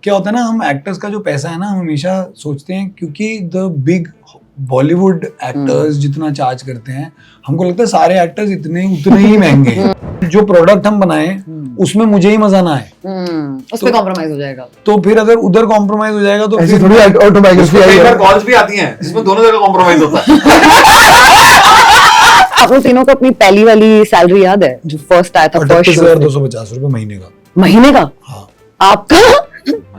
क्या होता है ना, हम एक्टर्स का जो पैसा है ना, हम हमेशा सोचते हैं क्योंकि द बिग बॉलीवुड एक्टर्स जितना चार्ज करते हैं, हमको लगता है सारे एक्टर्स उतने ही महंगे हैं। जो प्रोडक्ट हम बनाए उसमें मुझे ही मजा ना आए, उस पे कॉम्प्रोमाइज हो जाएगा। तो फिर अगर उधर कॉम्प्रोमाइज हो जाएगा तो ऐसी फिर थोड़ी ऑटोबायोग्राफी आई है। कॉल्स भी आती हैं जिसमें दोनों जगह कॉम्प्रोमाइज होता है। आप लोग तीनों को अपनी पहली वाली सैलरी याद है जो फर्स्ट आया था? फर्स्ट 38,250 रुपए महीने का। महीने का? हाँ। आपका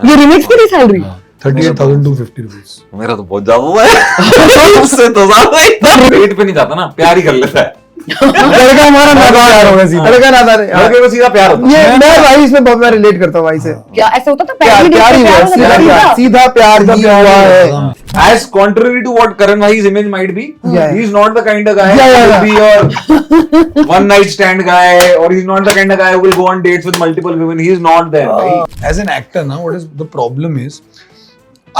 ये रिमिक्स की सैलरी? 38,250 रुपीज। मेरा तो बहुत ज्यादा हुआ है। उससे तो ज्यादा ही पेट पे नहीं जाता ना, प्यार ही कर लेता है। लड़का हमारा नादान होगा सीधा, लड़का नादान है। लड़के को सीधा प्यार होता है। ये मैं भाई इसमें बहुत मैं रिलेट करता हूँ भाई से। क्या ऐसा होता था? प्यार प्यार ही हुआ, सीधा प्यार ही हुआ है। As contrary to what Karan Bhai's image might be, Yeah. he's not the kind of guy Yeah, who yeah, will be your one night stand guy, or he's not the kind of guy who will go on dates with multiple women. He's not there. Right? As an actor now, what is the problem is,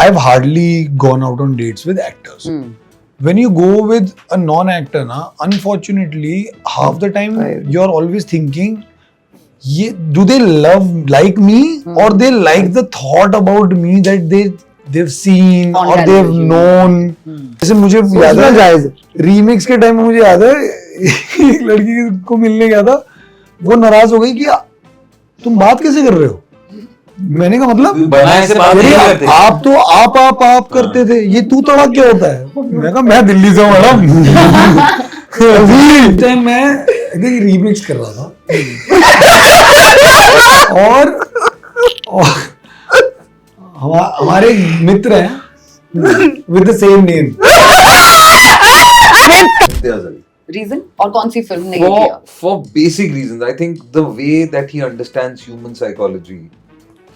I've hardly gone out on dates with actors. When you go with a non-actor na, unfortunately, half the time you're always thinking, do they like me or they like the thought about me that they've seen On or they've television. known. जैसे मुझे याद है जायज remix के time में मुझे याद है एक लड़की को मिलने गया था, वो नाराज हो गई कि तुम बात कैसे कर रहे हो? मैंने कहा मतलब बनाए से बात नहीं करते। आप तो आप करते थे, ये तू तड़क क्या होता है? मैं कहा मैं दिल्ली से हूँ मैडम। अभी टाइम मैं देखिए रीमिक्स कर रहा था और हमारे मित्र हैं with the same name. Reason और कौन सी फिल्म ने किया? For basic reasons, I think the way that he understands human psychology,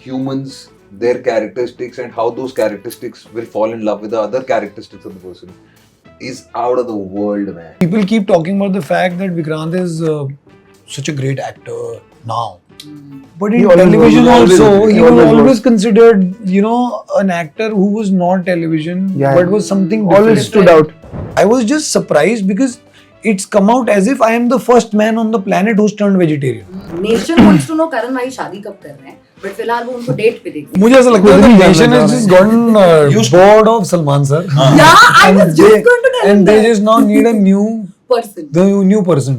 humans, their characteristics, and how those characteristics will fall in love with the other characteristics of the person is out of the world, man. People keep talking about the fact that Vikrant is such a great actor now. But in television also, he was always considered, an actor who was not television, but was something different. Always stood out. I was just surprised because it's come out as if I am the first man on the planet who's turned vegetarian. Nation wants to know Karan भाई शादी कब कर रहे हैं, but फिलहाल वो उनको date पे देखते हैं। मुझे ऐसा लगता है that nation has just gotten bored of Salman sir. Yeah, I was just going to tell him And they that. just now need a Person. new person.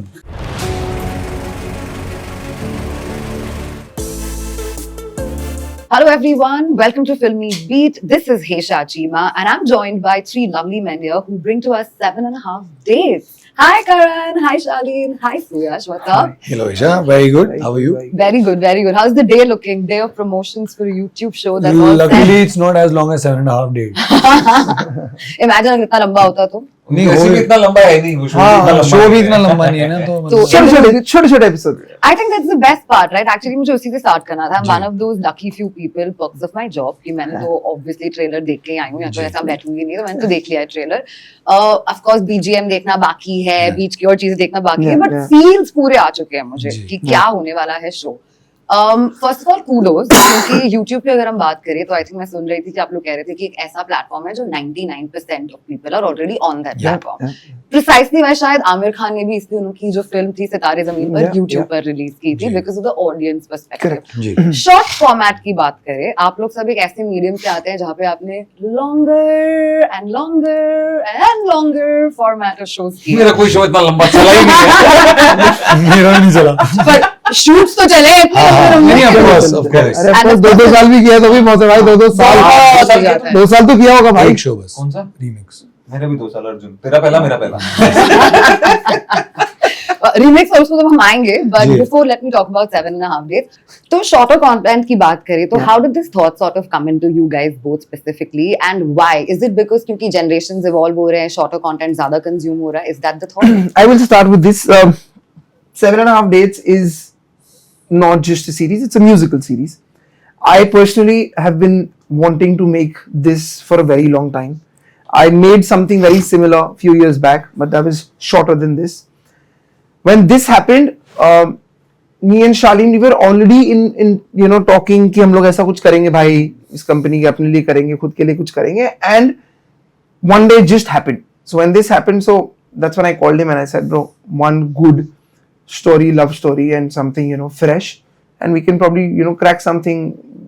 Hello everyone, welcome to Filmy Beat. This is Hesha Chima and I'm joined by three lovely men here who bring to us 7.5 days. Hi Karan, hi Shaleen, hi Suyash, what's up? Hello Isha, very good. How are you? Very good, very good. How's the day looking? Day of promotions for a YouTube show that's all Luckily it's not as long as 7.5 days. set. Imagine अगर इतना लंबा होता तो? नहीं वैसे भी इतना लंबा है नहीं, वो शो भी इतना लंबा नहीं है ना, तो छोटे episode. I think that's the best part, right? Actually मुझे उसी से start करना था. I'm one of those lucky few people, perks of my job, कि मैंने तो obviously trailer देख के ही आई हूँ, या तो ऐसा बैठूंगी नहीं, तो मैंने तो देख लिया है trailer. Of course BGM देखना बाकी है, बीच की और चीजें देखना बाकी है, but feels पूरे आ चुके हैं मुझे कि क्या होने वाला है show. First of all kudos, क्योंकि YouTube पे अगर हम बात करें तो आई थिंक मैं सुन रही थी कि आप लोग कह रहे थे कि एक ऐसा प्लेटफॉर्म है जो 99% of people are already on that platform. Precisely मैं शायद आमिर खान ने भी इसलिए उनकी जो फिल्म थी सितारे जमीन पर YouTube पर रिलीज की थी because of the audience perspective. Short format की बात करें, आप लोग सब एक ऐसे मीडियम से आते हैं जहाँ पे आपने longer and longer format of shows किए. मेरा कोई शो इतना लंबा चला ही नहीं है। मेरा नहीं चला. पर शूट्स तो चले नहीं, of course. अरे of course, 2 साल भी किया तो भी बहुत है भाई, 2 साल 2 साल तो किया होगा भाई. एक शो बस. कौन सा? रीमिक्स. मैंने भी 2 साल अर्जुन, तेरा पहला मेरा पहला. रीमेक्स और उसको तो हम आएंगे, but before let me talk about 7.5 days. तो शॉर्टर कंटेंट की बात करें तो how did this thought sort of come into you guys both specifically, and why? Is it because क्योंकि जनरेशंस इवॉल्व हो रहे हैं, शॉर्टर कंटेंट ज्यादा कंज्यूम हो रहा है? Is that the thought? I will start with this. 7.5 Days is not just a series, it's a musical series. I personally have been wanting to make this for a very long time. I made something very similar a few years back, but that was shorter than this. When this happened, me and Shaleen, we were already in talking कि हम लोग ऐसा कुछ करेंगे भाई, इस company के अपने लिए करेंगे, खुद के लिए कुछ करेंगे, and one day it just happened. So when this happened, so that's when I called him and I said, bro, one good story, love story, and something fresh, and we can probably crack something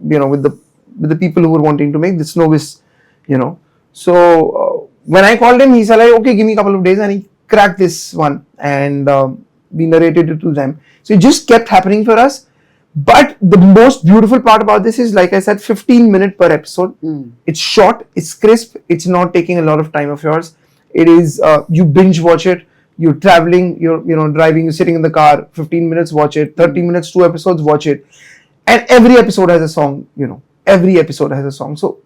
with the with the people who were wanting to make this Nobis, you know. So when I called him, he said like, okay, give me a couple of days, and he cracked this one, and we narrated it to them. So it just kept happening for us. But the most beautiful part about this is, like I said, 15 minutes per episode. It's short, it's crisp, it's not taking a lot of time of yours. It is, you binge watch it, you're traveling, you're driving, you're sitting in the car, 15 minutes, watch it, 30 minutes, 2 episodes, watch it. And every episode has a song, every episode has a song. So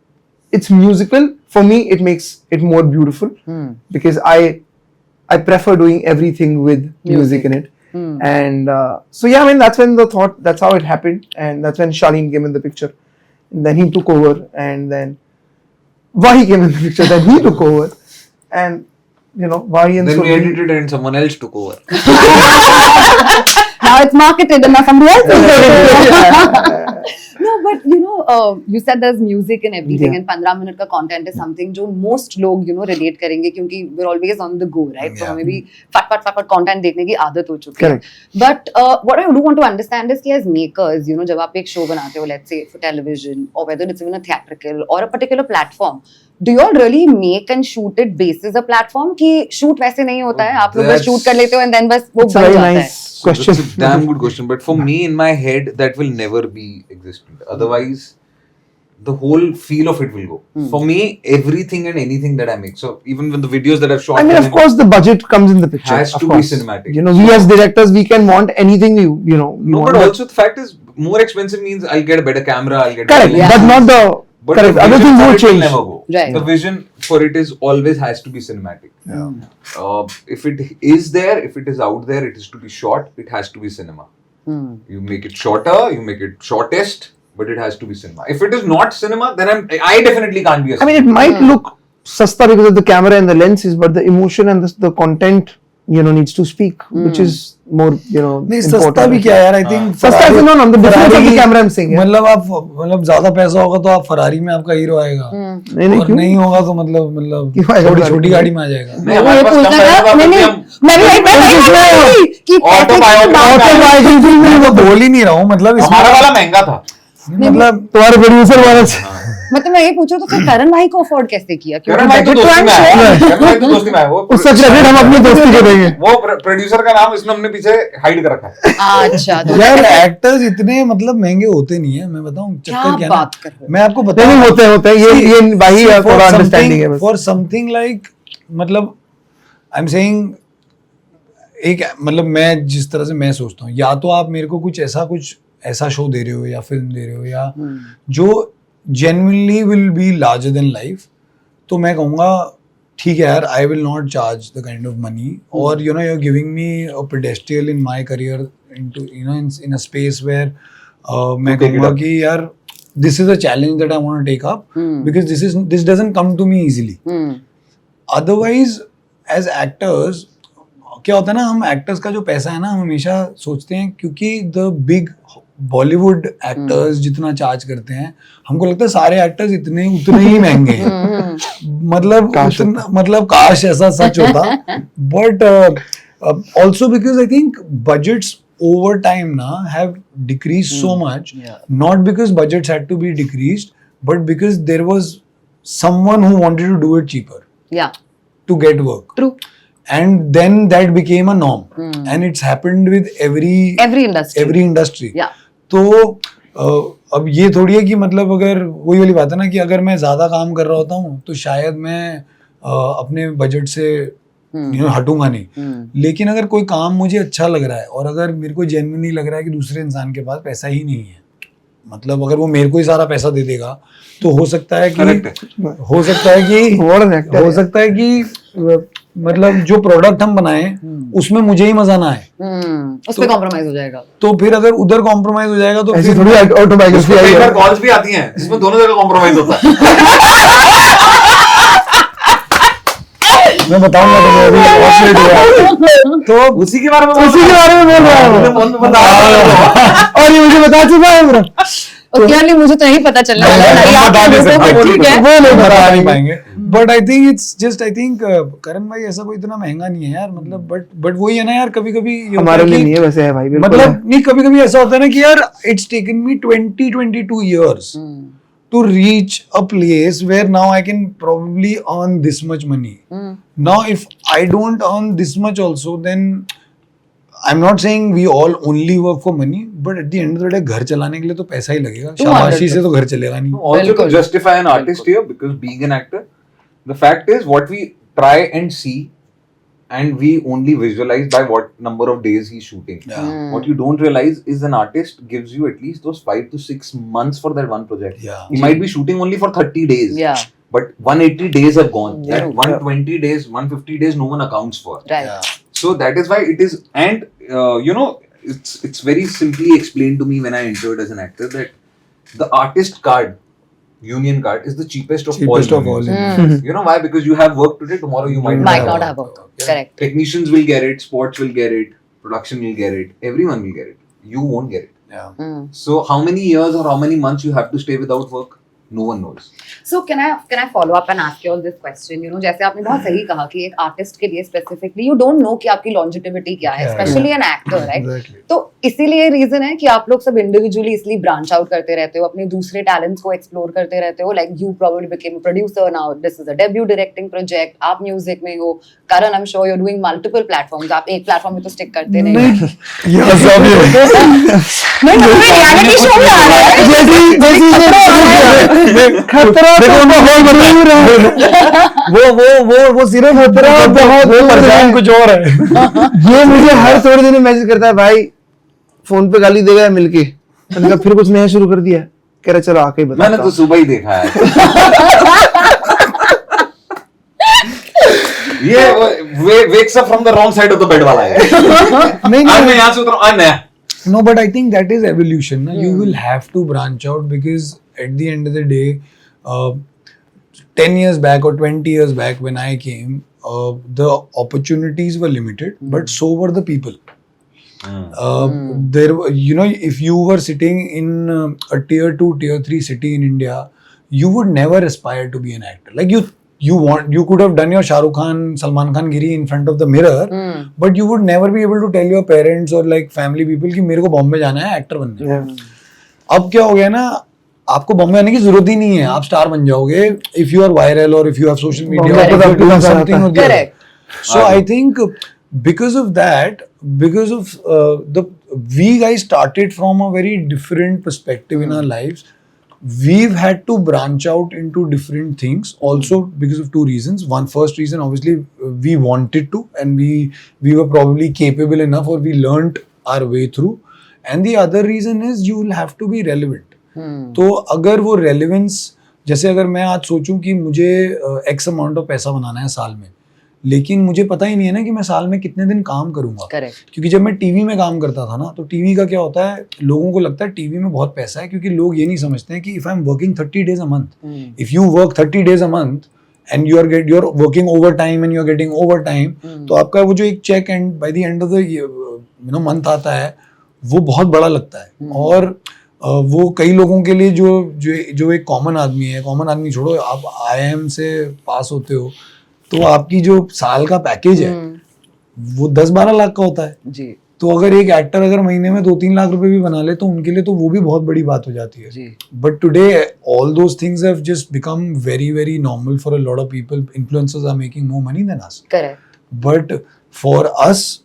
it's musical. For me, it makes it more beautiful because I prefer doing everything with music in it. And so yeah, I mean, that's how it happened, and that's when Shaleen came in the picture, and then he took over, and then Wahi came in the picture, then he took over, and Wahi and Then we Surabhi- edited and someone else took over. Now it's marketed and now somebody else is doing it. No, but you said there's music and everything, Yeah. and 15 minute का content is something जो most लोग relate करेंगे क्योंकि we're always on the go, right? So Yeah. हमें भी फट content देखने की आदत हो चुकी है. Correct. But what I do want to understand is कि as makers, जब आप एक show बनाते हो, let's say for television, or whether it's even a theatrical or a particular platform, do you all really make and shoot it basis a platform कि shoot वैसे नहीं होता है, आप लोग बस That's- shoot कर लेते हो and then बस वो It's a बन very जाता है. nice question. That's a damn good question. But for me, in my head, that will never be existent. Otherwise, the whole feel of it will go. For me, everything and anything that I make. So even when the videos that I've shot, I mean, of course, the budget comes in the picture. Has of to be course. cinematic. We as directors, we can want anything we No, want. but also the fact is, more expensive means I'll get a better camera. I'll get correct, better Yeah. but not the But correct. the Other vision things for will it will change. never go. Right. The vision for it is always has to be cinematic. If it is there, if it is out there, it is to be short. It has to be cinema. You make it shorter, you make it shortest, but it has to be cinema. If it is not cinema, then I definitely can't be a I mean, it cinema. might look sasta because of the camera and the lenses, but the emotion and the content, needs to speak, which is more, नहीं important. सस्ता भी क्या यार, I think सस्ता is no, the difference of the camera I'm saying. मतलब ज्यादा पैसा होगा तो आप फरारी में आपका हीरो आएगा, नहीं, और क्यों? नहीं होगा तो मतलब क्यों आएगा छोटी फरारी छोटी में? गाड़ी में आ जाएगा. नहीं, हमारे पास कम पैसे का नहीं, हम मैं भी Autobiography मैं तो बोल ही नहीं रहा हूँ, मतलब हमारा वाला महंगा था. मतलब तुम्हारे प्रोड्यूसर वाला मतलब मैं ये पूछ रहा हूँ तो फिर करण भाई को अफोर्ड कैसे किया? क्योंकि करण भाई तो budget दोस्ती I'm में sure- आया. करण भाई तो दोस्ती में आया. वो उसका क्रेडिट हम अपनी दोस्ती को देंगे. वो प्रोड्यूसर का नाम इसने हमने पीछे हाइड कर रखा है. अच्छा, तो यार एक्टर्स इतने मतलब महंगे होते नहीं है, मैं बताऊं क्या चक्कर क्या बात कर रहे हो? मैं आपको नहीं बताऊं होते हैं ये भाई थोड़ा अंडरस्टैंडिंग है बस. फॉर समथिंग लाइक मतलब आई एम सेइंग एक मतलब मैं जिस तरह से मैं सोचता हूँ, या तो आप मेरे को कुछ ऐसा शो दे रहे हो या फिल्म दे रहे हो या जो genuinely will be larger than life, तो मैं कहूँगा ठीक है यार, I will not charge the kind of money, और you are giving me a pedestal in my career into in a space where मैं take it कहूँगा up. कि यार this is a challenge that I want to take up because this doesn't come to me easily. Otherwise, as actors, क्या होता है ना, हम actors का जो पैसा है ना, हम हमेशा सोचते हैं क्योंकि द बिग बॉलीवुड एक्टर्स जितना चार्ज करते हैं, हमको लगता है सारे एक्टर्स उतने ही महंगे हैं. मतलब काश ऐसा सच होता, but also because I think budgets over time now have decreased so much, not because budgets had to be decreased, but because there was someone who wanted to do it cheaper Yeah, to get work. true. And then that became a norm, and it's happened with Every industry. Yeah. तो अब ये थोड़ी है कि मतलब अगर वही वाली बात है ना कि अगर मैं ज्यादा काम कर रहा होता हूँ तो शायद मैं अपने बजट से हटूंगा नहीं, लेकिन अगर कोई काम मुझे अच्छा लग रहा है और अगर मेरे को जेन्युइनली लग रहा है कि दूसरे इंसान के पास पैसा ही नहीं है, मतलब अगर वो मेरे को ही सारा पैसा दे देगा, तो हो सकता है कि मतलब जो प्रोडक्ट हम बनाए उसमें मुझे ही मजा ना आए, उस पे कॉम्प्रोमाइज हो जाएगा. तो फिर अगर उधर कॉम्प्रोमाइज हो जाएगा तो ऐसी फिर थोड़ी ऑटोबायोग्राफी आई कई बार है. कॉल्स भी आती हैं जिसमें दोनों जगह कॉम्प्रोमाइज होता है. मैं बताऊंगा तो अभी ऑफलेट हुआ तो उसी के बारे में उसी के बारे में बोल रहा हूँ. और ये मुझे बता चुका है पूरा. क्लियरली मुझे तो नहीं पता चलना ठीक है. वो नहीं बता बता नहीं पाएंगे, but I think it's just I think Karan भाई ऐसा कोई इतना महंगा नहीं है यार, मतलब बट वही है ना यार, कभी कभी हमारे लिए नहीं है वैसे है भाई, बिल्कुल मतलब नहीं, कभी कभी ऐसा होता है ना कि यार it's taken me 20-22 years to reach a place where now I can probably earn this much money. Now, if I don't earn this much also, then I'm not saying we all only work for money, but at the end of the day, घर चलाने के लिए तो पैसा ही लगेगा. शाबाशी से तो घर चलेगा नहीं. Also to justify an artist here, because being an actor, the fact is what we try and see, and we only visualize by what number of days he's shooting. Yeah. What you don't realize is an artist gives you at least those 5 to 6 months for that one project. Yeah. He might be shooting only for 30 days. Yeah. But 180 days are gone. Yeah. That 120 days, 150 days, no one accounts for. Right. Yeah. So that is why it is, and it's very simply explained to me when I entered as an actor that the artist card, union card, is the cheapest of Cheapest all. of all. unions. You know why? Because you have work today, tomorrow you might Might not have work. Correct. Technicians will get it, sports will get it, production will get it, everyone will get it. You won't get it. Yeah. So how many years or how many months you have to stay without work? No one knows. So can I follow up and ask you all this question? You know, जैसे आपने बहुत सही कहा कि एक artist के लिए specifically you don't know कि आपकी longevity क्या है, especially an actor, right? Exactly. तो इसीलिए रीजन है कि आप लोग सब इंडिविजुअली इसलिए ब्रांच आउट करते रहते हो, अपने दूसरे टैलेंट्स को एक्सप्लोर करते रहते हो. Like you probably became a producer, now this is a debut directing project, आप म्यूजिक में हो. Karan, I am sure you are doing multiple platforms. आप एक प्लेटफॉर्म में तो स्टिक करते नहीं. Yeah, sorry. नहीं, रियलिटी शो में आ रहा है. खतरा तो बहुत दूर है. वो सिर्फ खतरा बहुत दूर है. कुछ और है. ये मुझे हर थोड़े दिन मैसेज करता है, भाई फोन पे गाली देगा मिलके. मैंने कहा फिर कुछ नया शुरू कर दिया. कह रहा चलो आके बता. मैंने तो सुबह ही देखा है. ये wakes up from the wrong side of the bed वाला है. नहीं आज मैं नहीं. यहाँ से उतरा, आज नया. No, but I think that is evolution. Na? You will have to branch out because at the end of the day, 10 years back or 20 years back when I came, the opportunities were limited, but so were the people. There, if you were sitting in a tier 2, tier 3 city in India, you would never aspire to be an actor. Like you could have done your Shah Rukh Khan, Salman Khan giri in front of the mirror, but you would never be able to tell your parents or like family people कि मेरे को बॉम्बे जाना है actor बनने. अब क्या हो गया ना, आपको बॉम्बे आने की जरूरत ही नहीं है, आप स्टार बन जाओगे if you are viral or if you have social media or if you are doing something or the other. So I think because of that, because of we guys started from a very different perspective in our lives. We've had to branch out into different things also because of two reasons. First reason, obviously, we wanted to, and we were probably capable enough, or we learnt our way through. And the other reason is you will have to be relevant. तो अगर वो relevance, जैसे अगर मैं आज सोचूं कि मुझे X amount of पैसा बनाना है साल में, लेकिन मुझे पता ही नहीं है ना कि मैं साल में कितने दिन काम करूंगा. Correct. क्योंकि जब मैं टीवी में काम करता था ना, तो टीवी का क्या होता है, लोगों को लगता है टीवी में बहुत पैसा है, क्योंकि लोग ये नहीं समझते हैं कि if I am working 30 days a month, if you work 30 days a month and you are working overtime and you are getting overtime, तो आपका वो जो एक check and by the end of the month आता है, वो बहुत बड़ा लगता है. और वो कई लोगों के लिए जो एक कॉमन आदमी छोड़ो, आप IIM से पास होते हो तो आपकी जो साल का पैकेज है वो 10-12 लाख का होता है जी. तो अगर एक एक्टर अगर महीने में 2-3 लाख रुपए भी बना ले तो उनके लिए तो वो भी बहुत बड़ी बात हो जाती है. But today all those things have just become very very normal for a lot of people. Influencers are making more money than us. Correct. But for us,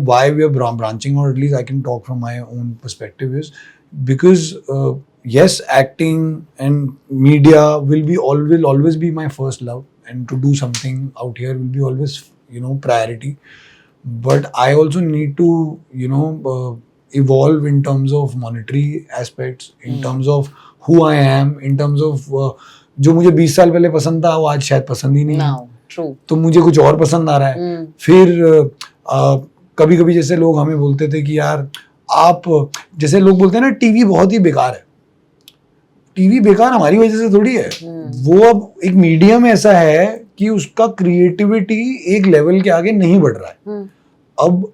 why we are branching, or at least I can talk from my own perspective, is because yes, acting and media will always be my first love, and to do something out here will be always priority. But I also need to evolve in terms of monetary aspects, in terms of who I am, in terms of जो मुझे 20 साल पहले पसंद था वो आज शायद पसंद ही नहीं है. True. तो मुझे कुछ और पसंद आ रहा है. फिर कभी कभी जैसे लोग हमें बोलते थे कि यार आप, जैसे लोग बोलते हैं ना टीवी बहुत ही बेकार है. टीवी बेकार हमारी वजह से थोड़ी है. वो अब एक मीडियम ऐसा है कि उसका क्रिएटिविटी एक लेवल के आगे नहीं बढ़ रहा है. अब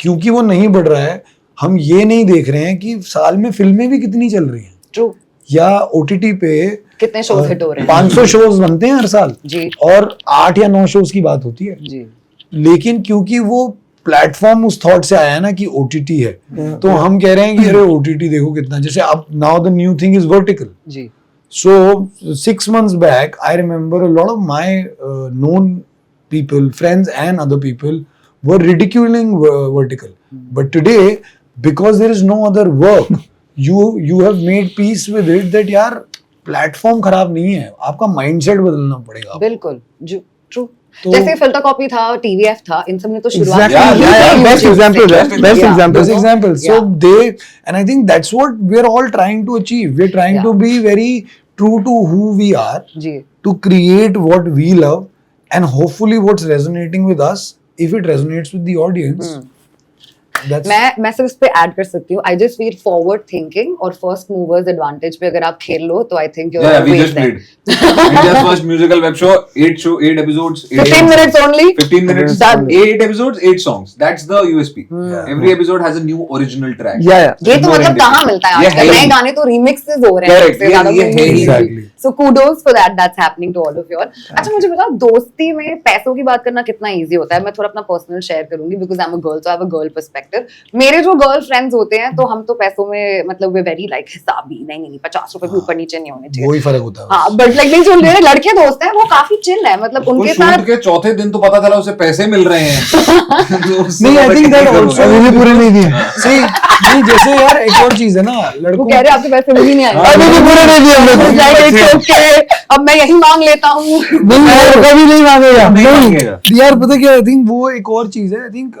क्योंकि वो नहीं बढ़ रहा है, हम ये नहीं देख रहे हैं कि साल में फिल्में भी कितनी चल रही हैं. True. या OTT पे कितने शोज हिट हो रहे हैं. 500 शोज बनते हैं हर साल जी. और 8 या 9 शोज की बात होती है. जी. लेकिन क्योंकि वो प्लेटफॉर्म उस थॉट से आया है ना कि ओटीटी है, तो हम कह रहे हैं कि अरे ओटीटी देखो कितना, जैसे अब now the new thing is vertical. जी. So 6 months back, I remember a lot of my known people, friends and other people were ridiculing vertical. But today, because there is no other work, you have made peace with it that यार platform खराब नहीं है, आपका mindset बदलना पड़ेगा. बिल्कुल. True. तो- जैसे फिल्टर कॉपी था, टीवीएफ था, इन सब ने तो शुरुआत Exactly. की. Best example. Best Best example. example. So they, and I think that's what we're all trying to achieve. We're trying to be very true to who we are, ji. to create what we love, and hopefully what's resonating with us. If it resonates with the audience, that's मैं सिर्फ इस पे add कर सकती हूँ. I just feel forward thinking और first movers advantage पे अगर आप खेल लो तो I think Yeah, we just played. India's first musical web show, 8 episodes, 15 minutes only. 15 minutes, Done. 8 episodes, 8 songs. That's the USP. Every episode has a new original track. Yeah. ये तो More मतलब independent. कहाँ मिलता है ये आजकल? है नए ही। गाने तो remixes हो रहे हैं. Correct. इससे ज्यादा ये कोई है ही। नहीं. Exactly. So kudos for that. That's happening to all of you all. अच्छा मुझे बताओ दोस्ती में पैसों की बात करना कितना इजी होता है. मैं थोड़ा अपना पर्सनल शेयर करूंगी because I'm a girl, so I have a girl perspective. मेरे जो गर्ल फ्रेंड्स होते हैं तो हम तो पैसों में मतलब वे वेरी लाइक हिसाबी, नहीं 50 रुपए भी ऊपर नीचे नहीं होने चाहिए. वही फर्क होता है. हाँ बट लाइक नहीं जो मेरे लड़के दोस्त हैं वो काफी चिल है, मतलब उनको उनके शूट साथ के चौथे दिन तो पता चला उसे पैसे मिल रहे हैं. तो उससे नहीं, I मैं think क्या that करूंगा? also- अभी भी पूरे नहीं दिए. See, नहीं जैसे यार एक और चीज है ना, वो लड़कों कह रहे हैं आपके पैसे मुझे नहीं आए. अभी भी पूरे नहीं दिए हमने. Like, it's okay, अब मैं यही मांग लेता हूँ. नहीं यार, कभी नहीं मांगेगा. नहीं मांगेगा. यार पता क्या, आई थिंक वो एक और चीज है. आई थिंक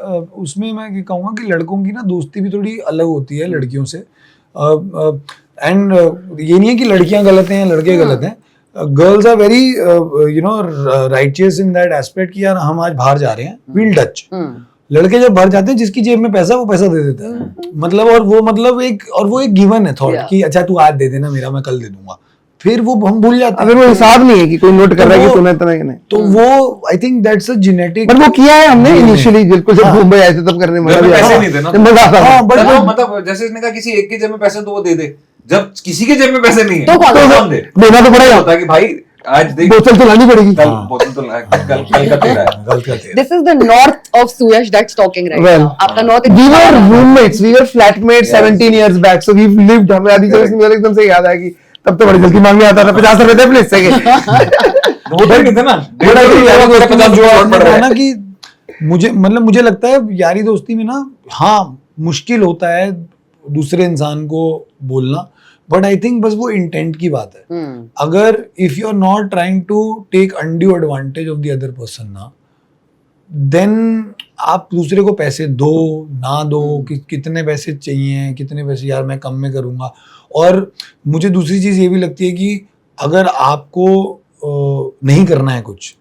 उसमें मैं क्या कहूँगा कि लड़कों की ना दोस्ती भी थोड़ी अलग होती है लड़कियों से. एंड ये नहीं है कि लड़कियां गलत हैं या लड़के गलत हैं. Girls are very righteous in that aspect कि यार हम आज बाहर जा रहे हैं, वील टच. लड़के जब बाहर जाते हैं जिसकी जेब में पैसा वो पैसा दे देता है. मतलब और वो एक गिवन है थॉट Yeah. कि अच्छा तू आज दे देना, मेरा मैं कल दे दूंगा. फिर वो हम भूल जाते अगर वो हिसाब नहीं है कि कोई नोट कर रहा है कि तूने इतना कि नहीं. तो वो I think that's a genetic. But वो किया है हमने इनिशियली, बिल्कुल जब मुंबई आए थे तब करने में घर में मजा पैसे आया. नहीं थे ना. मजा आता हाँ, था. but चलो वो- मतलब जैसे इसने कहा किसी एक के जेब में पैसे हैं तो वो दे दे. जब किसी के जेब में पैसे नहीं है तो कौन दे. देना तो पड़ेगा. होता है कि भाई आज देख, बोतल तो लानी पड़ेगी. कल बोतल तो कल का तेरा है. गलत करते हैं. This is the north of Suyash that's talking right Well, now. आपका north We were roommates, we were flatmates Yes. 17 years back, so we've lived. हमें आदि Correct. मुझे एकदम से याद आया कि तब तो बड़ी जल्दी मांगने आता था. 50 रुपए दे प्लीज से. वो तो नहीं थे ना. But I think यारी दोस्ती में जो आपने पड़ रहा कहा है ना कि मुझे लगता है यारी दोस्ती में ना, हाँ मुश्किल होता है दूसरे इंसान को बोलना, बट आई थिंक बस वो इंटेंट की बात है. अगर if you are not trying to take undue advantage of the other person ना, देन आप दूसरे को पैसे दो ना दो, कि कितने पैसे चाहिए, कितने पैसे यार मैं कम में करूंगा. और मुझे दूसरी चीज ये भी लगती है कि अगर आपको नहीं करना है कुछ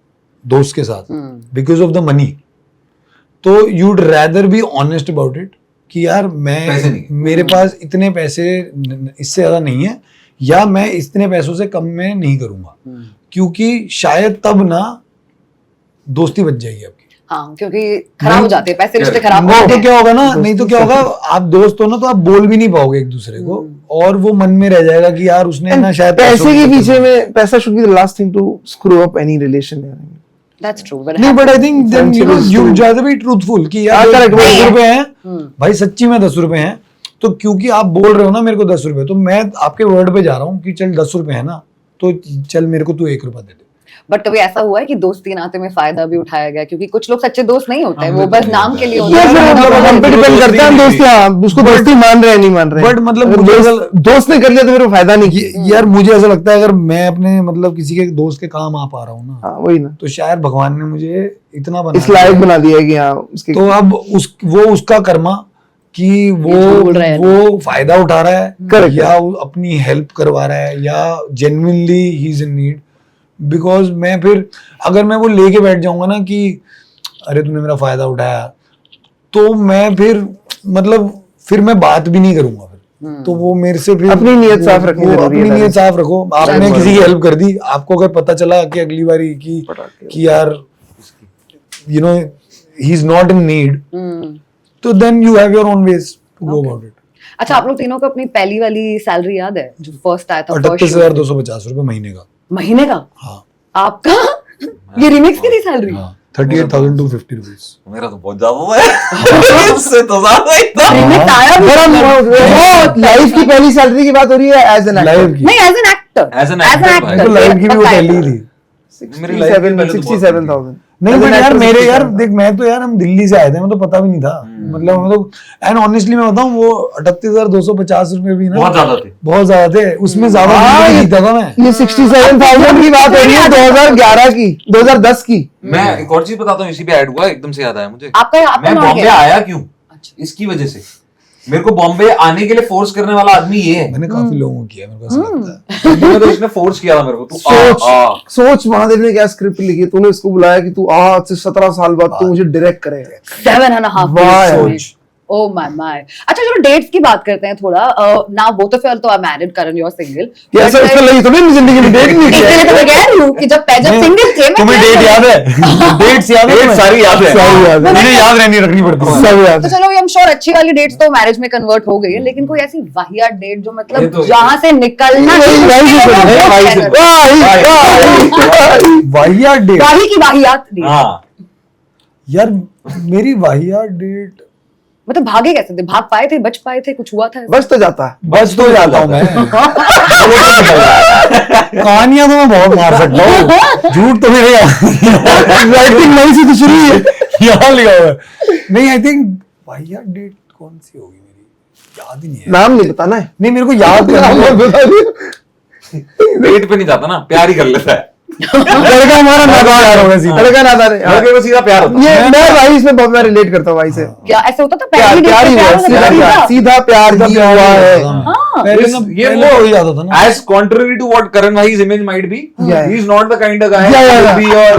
दोस्त के साथ बिकॉज ऑफ द मनी, तो you'd rather be honest about it कि यार पैसे नहीं. मेरे पास इतने पैसे इससे ज्यादा नहीं है, या मैं इतने पैसों से कम में नहीं करूंगा, क्योंकि शायद तब ना दोस्ती बच जाएगी आपकी. हाँ क्योंकि खराब हो जाते हैं पैसे, रिश्ते खराब नहीं होते तो हैं. क्या होगा ना, नहीं तो क्या होगा, आप दोस्त हो ना तो आप बोल भी नहीं पाओगे एक दूसरे को, और वो मन में रह जाएगा कि यार उसने ना शायद पैसे के पीछे में पैसा should be the last thing to screw up any relation. That's true. But नहीं, but I think then Friendship is you true. ज्यादा भी ट्रूथफुल कि यार हाँ, correct, 10 वही। रुपए हैं भाई, सच्ची में 10 रुपए हैं, तो क्योंकि आप बोल रहे हो ना मेरे को 10 रुपए, तो मैं आपके वर्ड पे जा रहा हूँ कि चल 10 रुपए है ना, तो चल मेरे को तू 1 रुपया दे दे. बट कभी ऐसा हुआ है कि दोस्ती नाते में फायदा भी उठाया गया, क्योंकि कुछ लोग सच्चे दोस्त नहीं होते हैं, वो बस नाम के लिए होते ये हैं. फिर मतलब हम पे डिपेंड करता है दोस्त, हाँ उसको दोस्ती मान रहे हैं नहीं मान रहे हैं. But मतलब अगर मुझे दोस्त ने कर लिया तो फिर वो फायदा नहीं किया. यार मुझे ऐसा लगता है अगर मैं अपने मतलब किसी के दोस्त के काम आ पा रहा हूँ ना, हाँ वही ना, तो शायद भगवान ने मुझे इतना बना इस लायक बना दिया है कि हाँ उसके तो अब वो उसका कर्मा कि झूठ बोल रहा है वो फायदा उठा रहा है, Correct. या वो अपनी हेल्प करवा रहा है, या genuinely he is in need. Because मैं फिर अगर मैं वो लेके बैठ जाऊंगा ना कि अरे तूने मेरा फायदा उठाया, तो मैं फिर मतलब फिर मैं बात भी नहीं करूंगा फिर. तो वो मेरे से फिर अपनी नीयत साफ रखनी वो जरूरी है. अपनी नीयत साफ रखो. आपने Right. किसी की हेल्प कर दी, आपको अगर पता चला कि अगली बारी कि यार you know he is not in need, तो then you have your own ways to go about it. अच्छा आप लोग तीनों को अपनी पहली वाली सैलरी याद है जो फर्स्ट आया था? first show? 38,250 रुपए महीने का. महीने का? हाँ आपका ये रिमिक्स की थी सैलरी? हाँ. 38,000 to 50 rupees. मेरा तो बहुत ज्यादा है इससे तो ज्यादा ही था। Remix आया भी बहुत लाइफ की पहली सैलरी की बात हो रही है एज एन Live की। नहीं as an actor As an actor, भाई। तो लाइव की भी वो पहली ही थी। मेरी life की पहले तो बहुत 67,000 नहीं बट यार मेरे यार देख मैं तो यार हम दिल्ली से आए थे, हमें तो पता भी नहीं था। मतलब हमें तो एंड ऑनेस्टली मैं बताऊं वो 38,250 रुपए भी ना बहुत ज्यादा थे। बहुत ज्यादा थे, उसमें ज्यादा हाँ, जिंदगी ये- जीता था मैं। ये 67,000 की बात हो रही है 2011 की 2010 की। मैं एक और चीज बताता हूँ, इसी पे ऐड हुआ, एकदम से याद आया मुझे। आपका मैं नॉट बॉम्बे गया आया क्यों? इसकी वजह से मेरे को बॉम्बे आने के लिए फोर्स करने वाला आदमी ये है। मैंने काफी लोगों को किया, मेरे को ऐसा लगता है। दिल्ली में तो इसने फोर्स किया था मेरे को, तू सोच महादेव ने क्या स्क्रिप्ट लिखी, तूने इसको बुलाया कि तू आज से 17 साल बाद तू मुझे डायरेक्ट करेगा। 7.5 वाह, years में। Oh my my. अच्छा चलो डेट्स की बात करते हैं थोड़ा। नाउ बोथ ऑफ यू तो are married, Karan you are single. ये ऐसा इसको लगी तो नहीं जिंदगी में डेट नहीं इसलिए तो मैं कह रही हूँ कि जब सिंगल थे मैं तुम्हें क्या डेट करूँ? याद है? डेट्स याद है? डेट तुम्हें? सारी याद है। सारी याद है। इन्हें याद रहनी रखनी पड़ती है। सब याद तो है। चलो आई एम श्योर अच्छी वाली डेट्स तो मैरिज में कन्वर्ट हो गई है, लेकिन कोई ऐसी वाहियात डेट जो ये मतलब तो- जहाँ से निकलना वही- ही वही मुश्किल से है, वो वही बहुत से- है। वाहियात डेट वाही की वाहियात डेट हाँ, यार, मेरी वाहियात डेट मतलब भागे कैसे थे? भाग पाए थे? बच पाए थे? कुछ हुआ था? बस तो जाता है। बच तो जाता हूँ मैं। कहानियां तो मैं बहुत मार सकता हूँ, झूठ तो मेरे राइटिंग नहीं सी तो शुरू ही है। यहाँ लिखा हुआ है। नहीं आई थिंक वाहियात डेट कौन सी होगी मेरी, याद ही नहीं है। नाम नहीं बताना है। नहीं मेरे को याद करना है। डेट पे नहीं जाता ना, प्यार ही कर लेता है। लड़का हमारा नादान हो गया सीधा। लड़का नादान है। लड़के को सीधा प्यार होता है। ये मैं भाई इसमें बहुत मैं रिलेट करता हूँ भाई से। क्या ऐसे होता था? प्यार पहली प्यार ही डेट हुआ, पे सीधा प्यार प्यार, होता था? सीधा प्यार ही हुआ है। हाँ। पहले This- ना ये पहले वो हो ही जाता था ना। As contrary to what Karan Bhai's image might be, Yeah. he's not the kind of guy Yeah, who yeah, will be your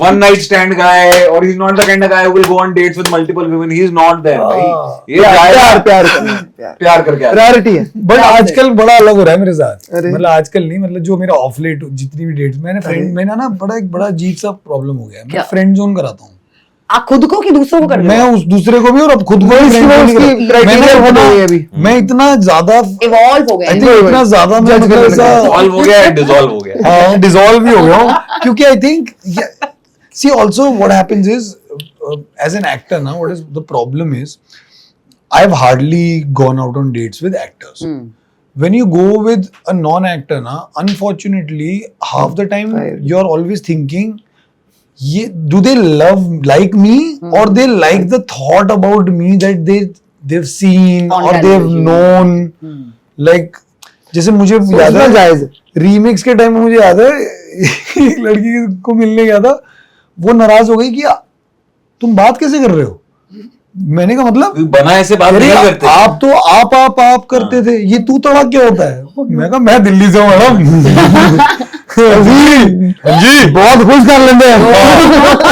one night stand guy, or he's not the kind of guy who will go on dates with multiple women. He's not there. भाई। ये प्यार guy प्यार प्यार प्यार करके आता है। Priority है। बट आजकल बड़ा अलग हो रहा है मेरे साथ। अरे। मतलब आजकल नहीं, मतलब जो मेरा ऑफ लेट जितनी भी डेट्स मैंने फ्रेंड मैंने ना एक बड़ा अजीब सा प्रॉब्लम हो गया है। मैं क्या? फ्रेंड जोन कराता हूँ आप खुद को कि दूसरों को कर रहे मैं, हो? उस दूसरे को भी और अब खुद को भी उसकी- friend zone उसकी नहीं कराता। criteria मैंने बहुत इतना- हो गई है अभी। मैं इतना ज्यादा इवॉल्व हो गए आई हैं। थिंक इतना ज्यादा मैं Judge मतलब करने ऐसा Dissolve हो गया है, dissolve हो गया है। हाँ डिसॉल्व भी हो गया हूँ क्योंकि I think see also what happens is as an actor ना what is the problem is I have hardly gone out on dates with actors when you go with a non-actor na unfortunately half the time you're always thinking do they like me or they like the thought about me that they've seen On or they've television. known like जैसे मुझे याद सोचना है जायज है। Remix के time में मुझे याद है एक लड़की को मिलने गया था, वो नाराज हो गई कि तुम बात कैसे कर रहे हो। मैंने कहा मतलब बना ऐसे बात अरे नहीं करते। आप तो आप करते थे, ये तू तड़ा क्या होता है। मैं कहा मैं दिल्ली से हूँ मैडम। जी जी बहुत खुश कर लेंगे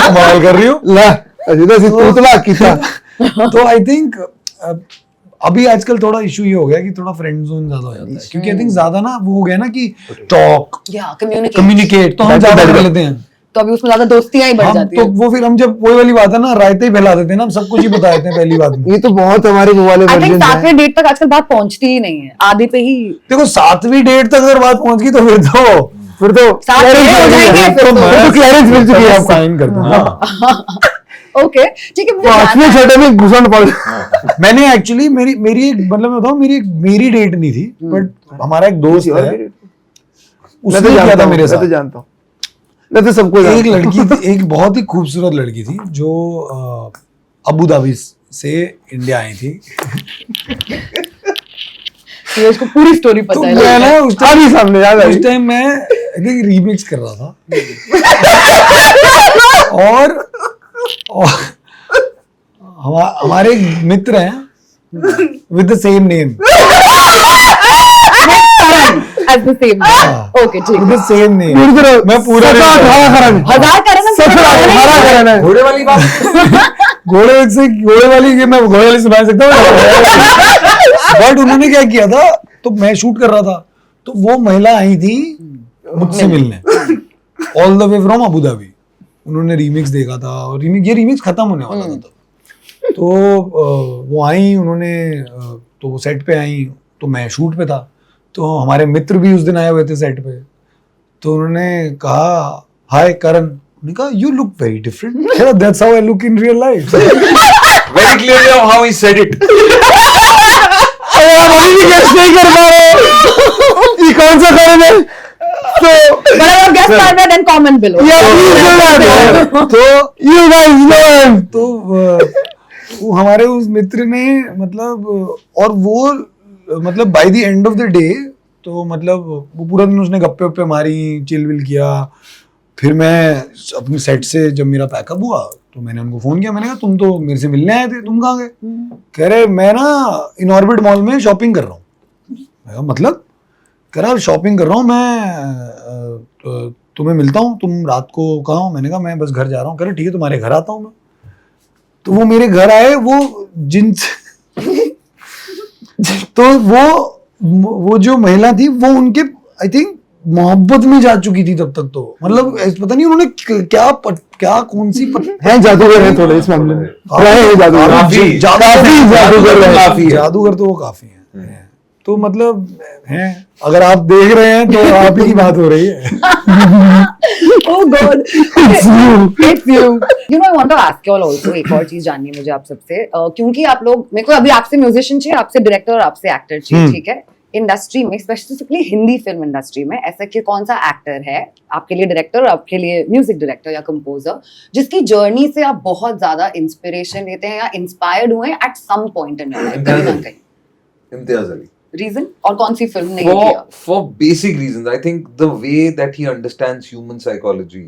कमाल कर रही हूँ। ला अजीदा सी तूतला कीता। तो आई थिंक अभी आजकल थोड़ा इशू ये हो गया कि थोड़ा फ्रेंड जोन ज्यादा हो जाता है क्योंकि आई थिंक ज्यादा ना वो हो गया ना कि टॉक या कम्युनिकेट कम्युनिकेट तो हम ज्यादा कर लेते हैं। तो अभी उसमें ज्यादा दोस्तियां ही बढ़ हम जाती तो है। वो फिर हम जब वही वाली बात है ना रायते ही फैला देते हैं ना, हम सब कुछ ही बता देते हैं पहली बात में। ये तो बहुत हमारे वो वाले आई थिंक वर्जन है। 7वें डेट तक आजकल बात पहुंचती ही नहीं है, आधे पे ही देखो 7वीं डेट तक अगर बात पहुंच गई तो फिर तो साथ में clearance हो मिल जाएंगे गई है। फिर तो। फिर तो क्लियरेंस मिल चुकी है आपको। साइन कर दूंगा। ओके ठीक है। मुझे पांचवें जानना है- छठे में घुसन पड़ मैंने एक्चुअली मेरी एक मतलब मैं बताऊं मेरी डेट नहीं थी बट हमारा एक दोस्त है मैं उसने तो किया जानता था हूँ, मेरे मैं तो साथ। जानता हूँ, मैं तो सबको एक जानता हूँ। लड़की थी, एक बहुत ही खूबसूरत लड़की थी जो अबू धाबी से इंडिया आई थी। कि उसको पूरी स्टोरी तो पता है। मैं ना उस टाइम अभी सामने याद आई। उस टाइम मैं आई थिंक रीमिक्स कर रहा था और हमारे एक मित्र हैं with the same name As the same name. Okay, ठीक विद है। द सेम नेम पूरी तरह मैं पूरा सत्रह नहीं- अठारह करण। 1000 करण में सत्रह पूरा अठारह नहीं है। करण है। घोड़े वाली बात। घोड़े वाली ये मैं घोड़े वाली सुना सकता हूँ बट उन्होंने क्या किया था, तो मैं शूट कर रहा था तो वो महिला आई थी मुझसे मिलने all the way from Abu Dhabi. उन्होंने रीमिक्स देखा था और ये रीमिक्स खत्म होने वाला था तब। तो वो आई, उन्होंने तो वो सेट पे आई तो मैं शूट पे था, तो हमारे मित्र भी उस दिन आए हुए थे सेट पे। तो उन्होंने कहा हाय करण, मैंने कहा you look very different. Yeah, that's how I look in real life. Very clearly of how he said it. हम अभी भी गेस नहीं कर पा रहे ये कौन सा कारण है तो But I have guessed that then comment below. yeah please do that तो you guys know तो वो हमारे उस मित्र ने मतलब और वो मतलब bye the end of the day तो मतलब वो पूरा दिन उसने गप्पे वप्पे मारी चिल विल किया फिर मैं अपने सेट से जब मेरा पैकअप हुआ तो मैंने उनको फोन किया मैंने कहा तुम तो मेरे से मिलने आए थे तुम कहाँ गए कह रहे मैं ना इन ऑर्बिट मॉल में शॉपिंग कर रहा हूँ मैं कहा, मतलब कह रहा शॉपिंग कर रहा हूँ मैं तुम्हें मिलता हूँ तुम रात को कहाँ हो मैंने कहा मैं बस घर जा रहा हूँ कह रहे ठीक है तुम्हारे घर आता हूँ मैं तो वो मेरे घर आए वो जिन तो वो जो महिला थी वो उनके आई थिंक मोहब्बत में जा चुकी थी तब तक तो मतलब पता नहीं उन्होंने क्या कौन सी हैं जादूगर हैं थोड़े इस मामले में है जादूगर काफी जादूगर तो वो काफी है तो मतलब हैं अगर आप देख रहे हैं तो आप ही की बात हो रही है Oh God, it's you. You know, I want to ask you all also एक और चीज जाननी है मुझे आप सबसे क्योंकि आप लोग मेरे को अभी आपसे म्यूजिशियन चाहिए आपसे डायरेक्टर और आपसे एक्टर चाहिए ठीक है इंडस्ट्री में स्पेसिफिकली हिंदी फिल्म इंडस्ट्री में ऐसा कि कौन सा एक्टर है आपके लिए डायरेक्टर और आपके लिए म्यूजिक डायरेक्टर या कंपोजर जिसकी जर्नी से आप बहुत ज्यादा इंस्पिरेशन लेते हैं या इंस्पायर्ड हुए at some point in your life कहीं ना कहीं इम्तियाज अली. रीजन और कौन सी फिल्म ने ये किया For basic reasons, I think the way that he understands human psychology,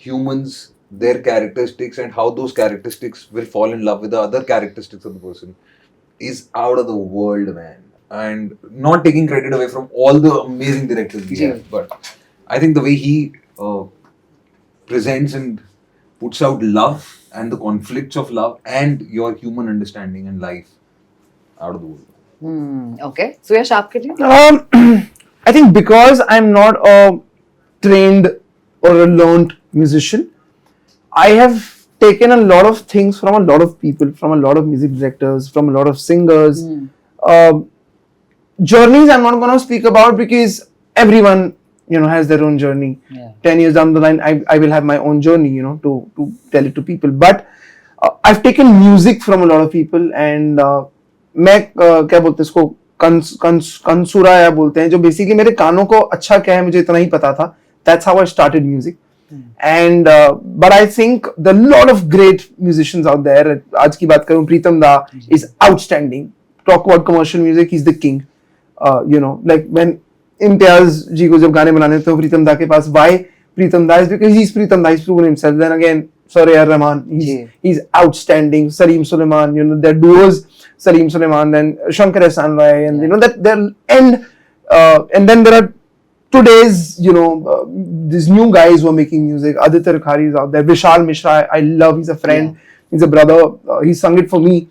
humans, their characteristics, and how those characteristics will fall in love with the other characteristics of the person is out of the world, man. And not taking credit away from all the amazing directors we have, but I think the way he presents and puts out love and the conflicts of love and your human understanding and life out of the world. Okay, so यश आपके लिए I think because I'm not a trained or a learned musician, I have taken a lot of things from a lot of people, from a lot of music directors, from a lot of singers. Journeys I'm not going to speak about because everyone, has their own journey. Yeah. 10 years down the line, I will have my own journey, to tell it to people. But I've taken music from a lot of people and मैं क्या बोलते हैं इसको कंसूरा या बोलते हैं जो basically मेरे कानों को अच्छा क्या है मुझे इतना ही पता था that's how I started music and but I think the lot of great musicians out there आज की बात करूं प्रीतम दा is outstanding talk about commercial music he's the king like when Imtiaz जी को जब गाने बनाने थे प्रीतम दा के पास why प्रीतम दा is because he's प्रीतम दा he's proven himself then again Sareer Rahman he's outstanding Salim Suleiman their duos Salim Suleiman and Shankar Ehsaan Rai and that they'll end and then there are today's these new guys who are making music Aditya Rakhari is out there Vishal Mishra I love he's a friend he's a brother he sung it for me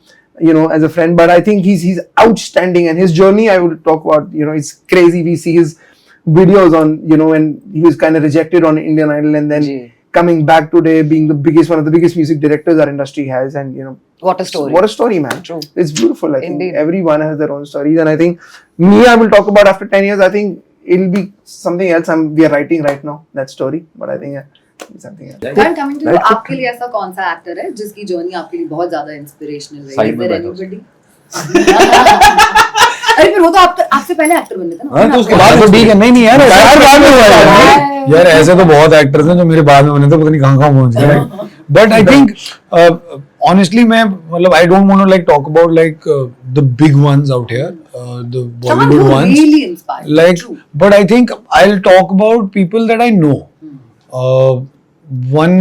as a friend but I think he's outstanding and his journey I will talk about it's crazy we see his videos on when he was kind of rejected on Indian Idol and then coming back today being one of the biggest music directors our industry has and what a story man. True. It's beautiful I think Indeed. everyone has their own stories and I think I will talk about after 10 years I think it'll be something else we are writing right now that story but I think it's something else. Then coming to you, आपके लिए ऐसा कौन सा actor है जिसकी journey आपके लिए बहुत ज्यादा इंस्पिरेशनल रही है? Side में बैठो। अरे फिर वो तो आपसे पहले एक्टर बनने थे ना? हाँ, तो उसके बात तो ठीक है नहीं यार बाद में हुआ है यार ऐसे तो बहुत एक्टर्स हैं जो मेरे बाद में बने थे पता नहीं कहाँ पहुंच गए बट आई थिंक honestly मैं मतलब I don't want to like talk about like the big ones out here the Someone Bollywood who ones really inspired you, like true. but I think I'll talk about people that I know one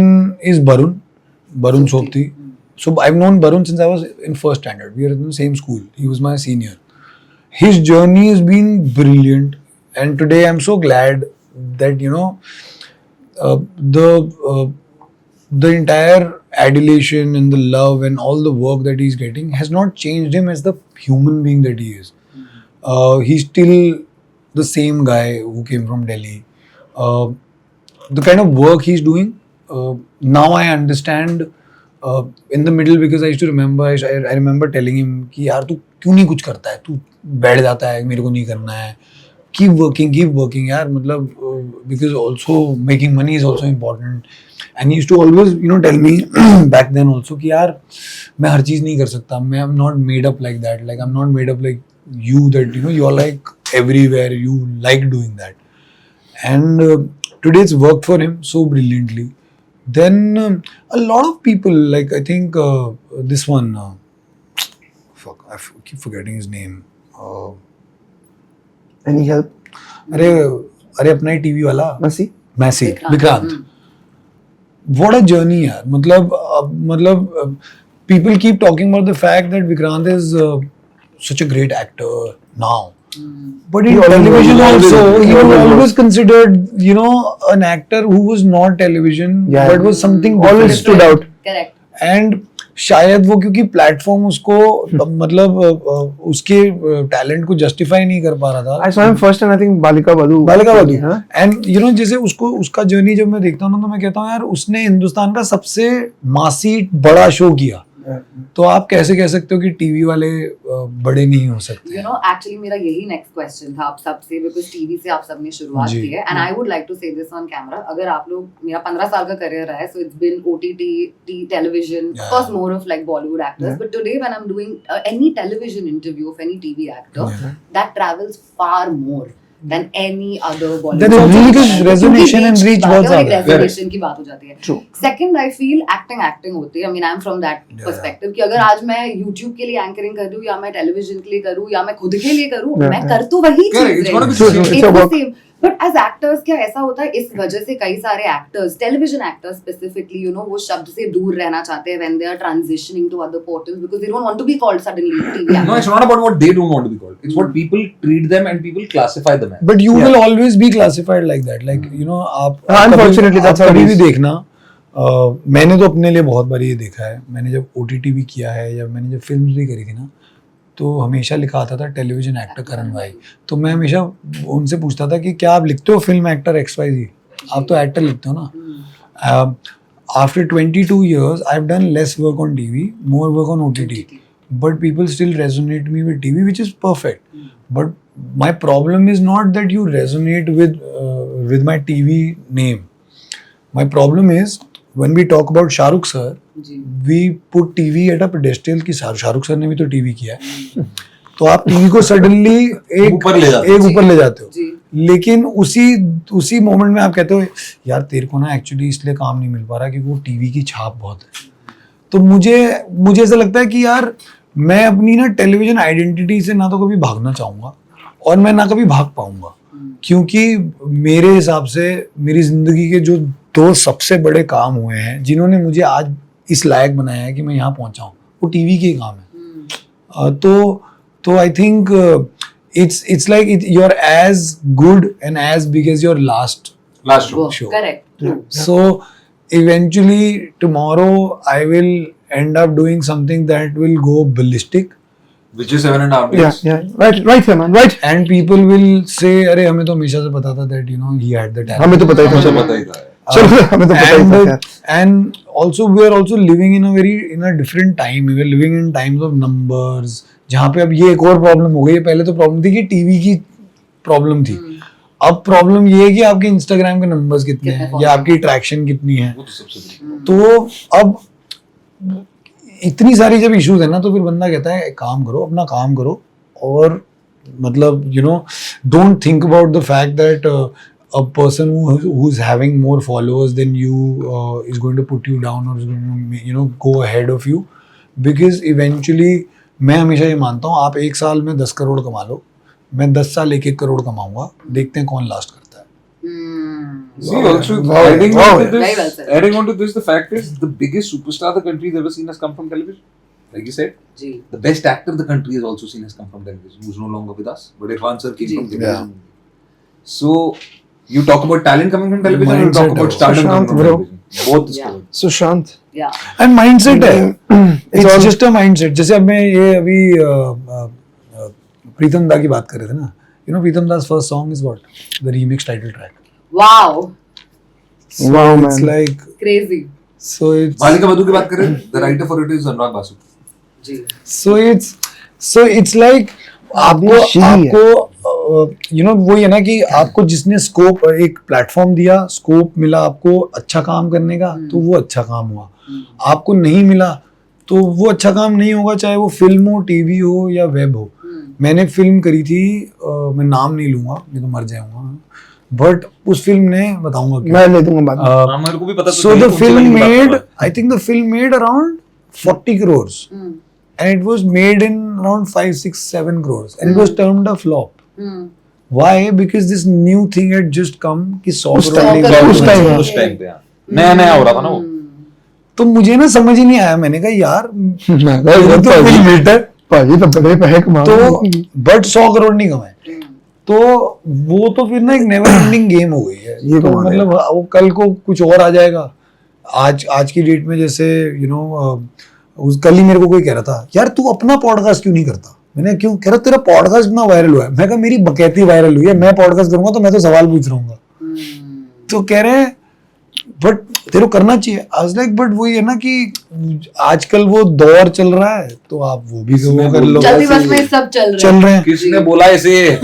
is Barun Sobti so I've known Barun since I was in first standard we were in the same school he was my senior his journey has been brilliant and today I'm so glad that the entire adulation and the love and all the work that he's getting has not changed him as the human being that he is. He's still the same guy who came from Delhi. The kind of work he's doing, now I understand in the middle because I used to remember, I remember telling him कि यार तू क्यों नहीं कुछ करता है तू बैठ जाता है मेरे को नहीं करना है keep working यार मतलब because also making money is also important. And he used to always, you know, tell me back then also कि यार मैं हर चीज़ नहीं कर सकता. मैं I'm not made up like that. Like I'm not made up like you that, you know, you're like everywhere. You like doing that. And today it's worked for him so brilliantly. Then a lot of people, like I think this one, keep forgetting his name. Any help? अरे अपना ही TV वाला Masi? Massey Vikrant. What a journey यार. मतलब people keep talking about the fact that Vikrant is such a great actor now. But in television also, he was always considered, you know, an actor who was not television, Yeah. but was something Always different. stood out. Correct. And शायद वो क्योंकि platform उसको मतलब उसके talent को justify नहीं कर पा रहा था. I saw him first and I think Balika Badu. हाँ? एंड यू नो जैसे उसको उसका जर्नी जब मैं देखता हूँ ना तो मैं कहता हूँ यार उसने हिंदुस्तान का सबसे मासी बड़ा शो किया. तो आप कैसे कह सकते हो कि टीवी वाले बड़े नहीं हो सकते. You know, actually मेरा यही next question था आप सबसे, because टीवी से आप सबने शुरुआत जी. की है, and I would like to say this on camera. अगर आप लोग, मेरा 15 साल का करियर रहा है, so it's been OTT, television, of course more of like Bollywood actors, but today when I'm doing any television interview of any TV actor, that travels far more than any other Bollywood. Then it really gives resonation and reach बहुत बहुत ज़्यादा है. resonation की बात हो जाती है. True. Second, I feel acting होती है. I mean, I'm from that perspective कि अगर आज मैं YouTube के लिए एंकरिंग कर रही हूँ या मैं टेलीविजन के लिए करूँ या मैं खुद के लिए करूँ, मैं कर तो वही Correct, चीज it's gonna be True, the same. it's a work. But as actors क्या ऐसा होता है, इस वजह से कई सारे actors, television actors specifically, you know, वो शब्द से दूर रहना चाहते हैं when they are transitioning to other portals because they don't want to be called suddenly TV. No, it's not about what they don't want to be called. It's what people treat them and people classify them as. But you will always be classified like that. Like you know आप Unfortunately, that's how कभी it भी is. देखना. मैंने तो अपने लिए बहुत बार ये देखा है. मैंने जब OTT भी किया है या मैंने जब फिल्म भी करी थी ना तो हमेशा लिखा आता था टेलीविजन एक्टर करण भाई. तो मैं हमेशा उनसे पूछता था कि क्या आप लिखते हो फिल्म एक्टर XYZ? आप तो एक्टर लिखते हो ना. After 22 years, I've done less work on TV, more work on OTT. But people still resonate me with TV, which is perfect. But my problem is not that you resonate with my TV name. My problem is when we talk about Shahrukh sir, we put TV at a pedestal कि Shahrukh sir ने भी तो TV किया है. तो आप TV को suddenly एक ऊपर ले जाते हो. लेकिन उसी मोमेंट में आप कहते हो यार तेरे को ना एक्चुअली इसलिए काम नहीं मिल पा रहा क्योंकि वो टीवी की छाप बहुत है. तो मुझे ऐसा लगता है कि यार मैं अपनी ना टेलीविजन आइडेंटिटी से ना तो कभी भागना चाहूंगा और मैं ना कभी भाग पाऊंगा, क्योंकि मेरे हिसाब से मेरी जिंदगी के जो 2 सबसे बड़े काम हुए हैं जिन्होंने मुझे आज इस लायक बनाया है कि मैं यहाँ पहुंचा हूँ, वो टीवी के काम है. तो I think it's like you're as good and as big as your last show. Correct. So eventually tomorrow I will end up doing something that will go ballistic. Which is 7.5 days. Yeah. Right, man. Right. And people will say, अरे हमें तो हमेशा से पता था that you know he had the talent. हमें तो पता ही मुझे था. पता ही था. चलो हमें तो पता ही था यार. And also we are also living in a different time. We are living in times of numbers. जहाँ पे अब ये एक और प्रॉब्लम हो गई. पहले तो प्रॉब्लम थी कि टीवी की प्रॉब्लम थी. अब प्रॉब्लम ये है कि आपके इंस्टाग्राम के नंबर्स कितने हैं या आपकी ट्रैक्शन कितनी है. वो तो सबसे बड़ी. तो अब इतनी सारी जब इश्यूज है ना तो फिर बंदा कहता है एक काम करो, अपना काम करो और मतलब you know don't think about the fact that a person who's having more followers than you is going to put you down or is going to, you know, go ahead of you, because eventually मैं हमेशा ये मानता हूँ आप एक साल में 10 करोड़ कमा लो, मैं 10 साल 1-1 करोड़ कमाऊंगा, देखते हैं कौन लास्ट करता है. See, also adding on to this, the fact is the biggest superstar the country has ever seen has come from television. Like you said, the best actor the country has also seen has come from television, who's no longer with us, but Irfan sir came from television. So you talk about talent coming from television, and you talk about stardom coming from television. Both is covered. So Shant. Yeah. And mindset है. It's just a mindset. जैसे अब मैं ये अभी प्रीतम दा की बात कर रहे थे ना. You know Pritam Da's first song is what? The remix title track. Wow. So Wow, it's man. like Crazy. so it's Balika Badu की बात करें, the writer for it is Anurag Basu. Ji. so it's like आपको वो ये ना कि आपको जिसने स्कोप, एक प्लेटफॉर्म दिया, स्कोप मिला आपको अच्छा काम करने का, तो वो अच्छा काम हुआ। आपको नहीं मिला तो वो अच्छा काम नहीं होगा, चाहे वो फिल्म हो, टीवी हो या वेब हो। मैंने एक फिल्म करी थी, मैं नाम नहीं लूंगा, मैं तो मर जाऊंगा, बट उस फिल्म ने, बताऊंगा क्यों। मैं ले दूंगा बाद में। हाँ, मेरे को भी पता। So the film made, I think the film made around 40 crores. And it was made in around 5, 6, 7 crores. And it was termed a flop. Why? Because this new thing had just come कि 100 उस crore time- नहीं उस बना। time- उस time पे नया नया हो रहा था ना वो। तो मुझे ना समझ ही नहीं आया, मैंने कहा यार वो तो film hit है, भाजी तो बड़े पैसे कमा तो बट 100 करोड़ नहीं कमाए। तो वो तो फिर ना एक नेवर एंडिंग गेम हो गई है। ये तो कमाल है। मतलब वो कल को कुछ और आ जाएगा। आज की डेट में जैसे उस कल ही मेरे को कोई कह रहा था, यार तू अपना पॉडकास्ट क्यों नहीं करता? मैंने क्यों? कह रहा तेरा पॉडकास्ट इतना वायरल हुआ है। मैं कहा मेरी बकैती वायरल हुई है, मैं पॉडकास्ट करूंगा तो मैं तो सवाल पूछ रहूंगा। तो कह रहे हैं बट तेरे को करना चाहिए। आज लाइक बट वही है ना कि आजकल वो दौर चल रहा है, तो आप वो भी वो कर लो। जल्दी बस में सब चल रहे हैं। किसने बोला ऐसे?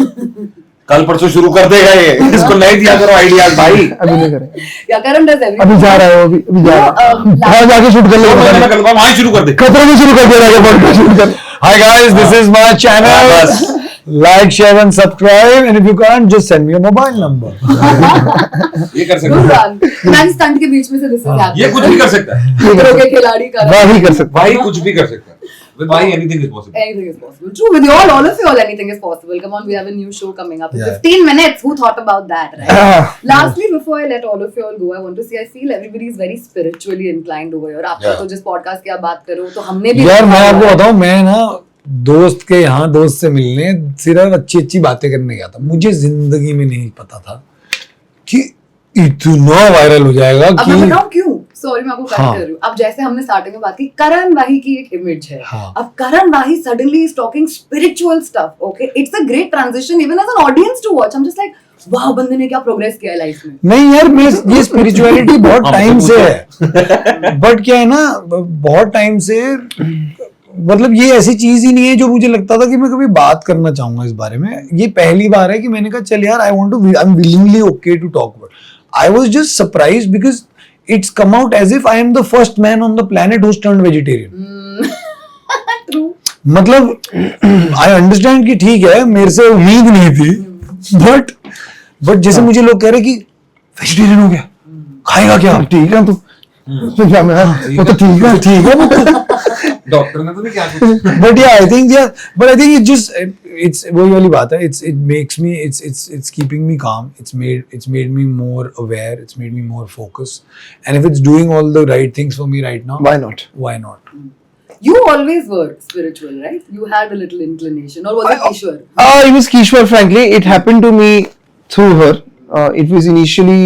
कल परसों शुरू कर देगा ये। इसको नहीं दिया करो आइडियाज भाई। अभी नहीं करेंगे, या करण डज एवरीथिंग। अभी जा रहा है वो, अभी जा रहा है। बाहर जाके शूट कर मैं लेगा, कर लूंगा, वहीं शुरू कर दे। खतरे में शुरू कर दे रहा है पॉडकास्ट शूट कर। Hi guys, this is my channel. बस। Like, share and subscribe, and if you can't, just send me your mobile number. ये कर सकता गुड है। वन। मैन स्टंट के बीच में से दिस इज ये कुछ भी कर सकता है। हैपनिंग। के खिलाड़ी कर वही कर सकता भाई कुछ भी कर सकता है। With भाई anything is possible. Anything is possible. True, with all of you, all anything is possible. Come on, we have a new show coming up in Yeah. 15 minutes. Who thought about that, right? Ah, Lastly, before I let all of you all go, I want to say I feel everybody is very spiritually inclined over here. आप Yeah. तो जिस podcast की आप बात करो, तो हमने भी यार मैं देखा आपको हुआ है। बताऊं, मैं ना दोस्त के यहाँ दोस्त से मिलने सिर्फ अच्छी बातें करने गया था। मुझे जिंदगी में नहीं पता था कि इतना वायरल हो जाएगा अब मैं कि बताऊं क्यों? सॉरी मैं आपको कट हाँ। कर रही हूँ। अब जैसे हमने स्टार्टिंग में बात की, करण वाही की एक इमेज है। हाँ। अब Karan Wahi suddenly is talking spiritual stuff. Okay, it's a great transition even as an audience to watch. I am just like वाह, बंदे ने क्या प्रोग्रेस किया है लाइफ में। नहीं यार, मैं ये स्पिरिचुअलिटी बहुत हाँ, टाइम तो से है। बट क्या है ना, बहुत टाइम से, मतलब ये ऐसी चीज ही नहीं है जो मुझे लगता था कि मैं कभी बात करना चाहूंगा इस बारे में। ये पहली बार है कि मैंने कहा चल यार, I am willingly okay to talk about. I was just surprised because it's come out as if I am the first man on the planet who's turned vegetarian. True. मतलब I understand कि ठीक है, मेरे से उम्मीद नहीं थी, but जैसे मुझे लोग कह रहे कि वेजिटेरियन हो गया, खाएगा क्या? ठीक है तू, तो क्या मैं, वो तो ठीक है। डॉक्टर ने तो नहीं क्या कुछ। But yeah, I think it's वही वाली बात है। It makes me, it's keeping me calm. It's made me more aware. It's made me more focused. And if it's doing all the right things for me right now, Why not? Why not? You always were spiritual, right? You had a little inclination, or was it Ishwar? It was Kishwar, frankly. It happened to me through her. It was initially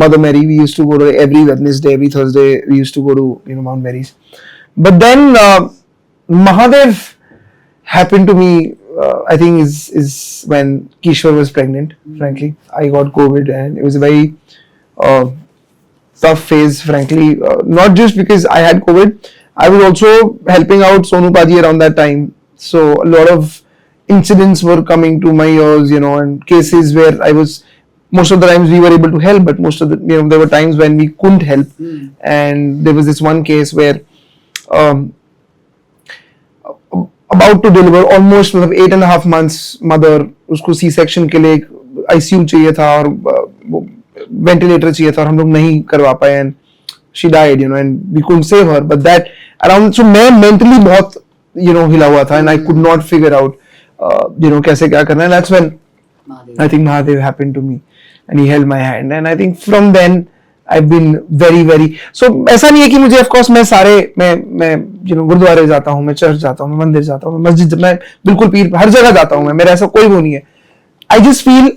Mother Mary. We used to go to every Wednesday, every Thursday. We used to go to Mount Mary's. But then Mahadev happened to me. I think is when Kishwar was pregnant. Frankly, I got COVID, and it was a very tough phase. Frankly, not just because I had COVID. I was also helping out Sonu Paji around that time. So a lot of incidents were coming to my ears, and cases where I was. Most of the times we were able to help, but most of the there were times when we couldn't help. And there was this one case where. About to deliver, almost 8.5 months mother, उसको C-section के लिए ICU चाहिए था और ventilator चाहिए था और हम लोग नहीं करवा पाए, and she died, and we couldn't save her. But that around, so मैं mentally बहुत हिला हुआ था, and I could not figure out कैसे क्या करना है. And that's when Mahadev. I think Mahadev happened to me, and he held my hand, and I think from then I've been very very, so ऐसा नहीं है कि मुझे, of course मैं गुरुद्वारे जाता हूँ, मैं चर्च जाता हूँ, मैं मंदिर जाता हूँ, मैं मस्जिद, मैं बिल्कुल पीर हर जगह जाता हूँ, मेरा ऐसा कोई वो नहीं है. I just feel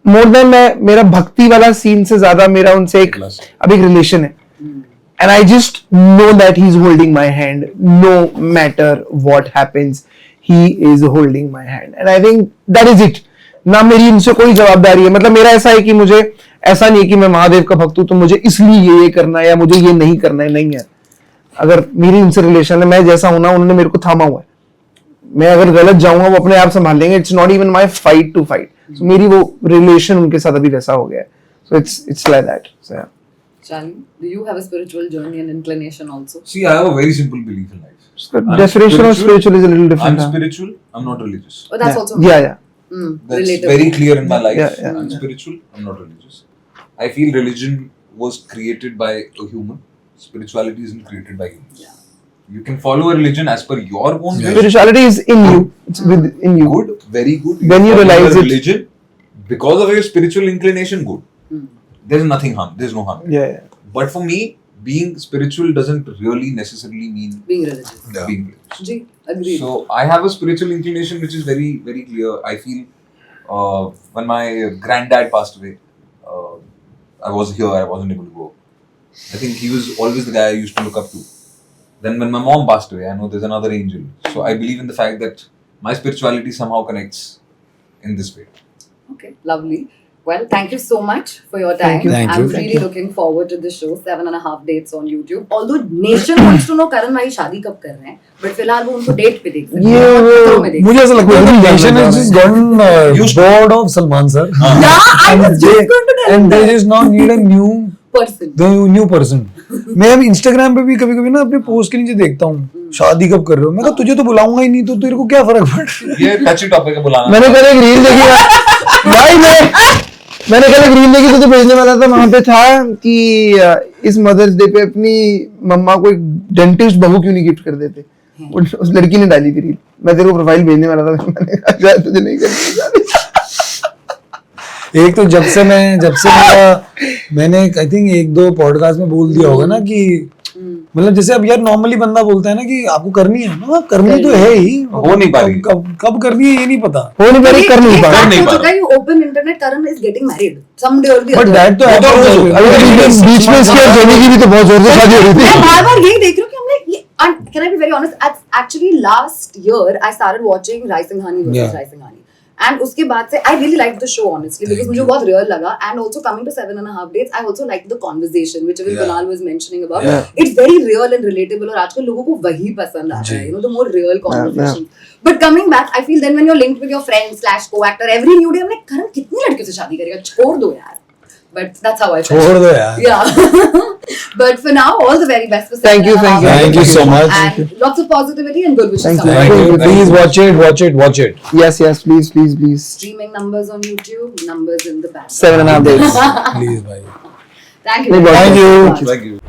more than मेरा भक्ति वाला सीन से ज्यादा मेरा उनसे एक रिलेशन है, and I just know that he's holding my hand no matter what happens. He is holding my hand, and I think that is it. ना मेरी इनसे कोई जवाबदारी है, मतलब मेरा ऐसा है कि मुझे ऐसा नहीं है कि मैं महादेव का भक्त हूं तो मुझे इसलिए ये करना है या मुझे ये नहीं करना है. नहीं है, अगर मेरी इनसे रिलेशन है, मैं जैसा हूं ना, उन्होंने मेरे को थामा हुआ है. मैं अगर गलत जाऊंगा वो अपने आप संभाल लेंगे. It's not even my fight to fight. So मेरी वो relation उनके साथ अभी वैसा हो गया है. So it's like that. So yeah. Charlie, do you have a spiritual journey and inclination also? See, I have a very simple belief in life. So the definition of spiritual is a little different. I'm huh? spiritual. I'm not religious. Oh, that's Yeah. also Yeah. That's relatable. very clear in my life. Yeah. I'm spiritual. I'm not religious. I feel religion was created by a human. Spirituality isn't created by humans. Yeah. You can follow a religion as per your own wish. Spirituality is in you. It's within you. Good, very good. When you follow realize your it- religion because of your spiritual inclination, good. Hmm. There's nothing harm. There's no harm. Yeah. But for me, being spiritual doesn't really necessarily mean Being religious. Yeah. being religious. Ji, agreed. So I have a spiritual inclination which is very, very clear. I feel when my granddad passed away, I was here. I wasn't able to go. I think he was always the guy I used to look up to. Then when my mom passed away, I know there's another angel. So I believe in the fact that my spirituality somehow connects in this way. Okay, lovely. Well, thank you so much for your time. Thank you. Thank I'm you. really looking forward to the show. 7.5 dates on YouTube. Although nation wants to know करण भाई शादी कब कर रहे हैं, but फिलहाल वो उनको date पे देख सकते ये हैं, वो- चित्रों में देख मुझे ऐसा लगता है Maybe कि nation has just gotten bored of Salman sir. सकते हैं. Yeah, I was just going to tell And you they that. just now need a new person. मैं अब इंस्टाग्राम पे भी कभी कभी ना अपने पोस्ट के नीचे देखता हूँ शादी कब कर रहे हो, मैं कहा तुझे तो बुलाऊंगा ही नहीं तो तेरे को क्या फर्क पड़ रहा है? ये टची टॉपिक है बुलाना. मैंने कल एक रील देखी भाई मैंने कल एक रील देखी तो भेजने वाला था. वहां पे था कि इस मदर्स डे पे अपनी मम्मा को एक डेंटिस्ट बहू क्यों नहीं गिफ्ट कर देते. उस लड़की ने डाली थी रील. मैं तेरे को प्रोफाइल भेजने वाला था. मैंने कहा शायद तुझे नहीं करनी. एक तो जब से मैंने आई थिंक 1-2 पॉडकास्ट में बोल दिया होगा ना कि मतलब जैसे अब यार नॉर्मली बंदा बोलता है ना कि आपको करनी है ना, करनी तो है ही, हो नहीं पा रही. कब करनी है ये नहीं पता. हो नहीं पा रही, कर नहीं पा रहा. कर नहीं पा रहा. You open internet, Karan is getting married someday or the but other. That तो बीच में इसकी और जेनी की भी तो बहुत जोर से शादी हो रही मैं थी. बार-बार यही देख रही हूँ कि हमने ये and can I be very honest, actually last year I started watching Rai Singhani versus Yeah. Rai Singhani. And उसके बाद से I really liked the show honestly because मुझे बहुत real लगा. And also coming to 7.5 dates, I also liked the conversation which even Kunal was mentioning about. Yeah. It's very real and relatable और आजकल लोगों को वही पसंद आता है. You know, the more real conversations. But coming back, I feel then when you're linked with your friend / co-actor every new day, I'm like, करण कितनी लड़कियों से शादी करेगा? छोड़ दो यार. But that's how I felt. छोड़ दो यार. Yeah. But for now, all the very best for Thank you, 7.5 Thank you so much. And lots of positivity and good wishes. Thank coming. you. Thank you. Please watch it. Yes, please. Streaming numbers on YouTube, numbers in the background. 7.5 days. Please bhai. Thank you. Thank very you. much. Thank you.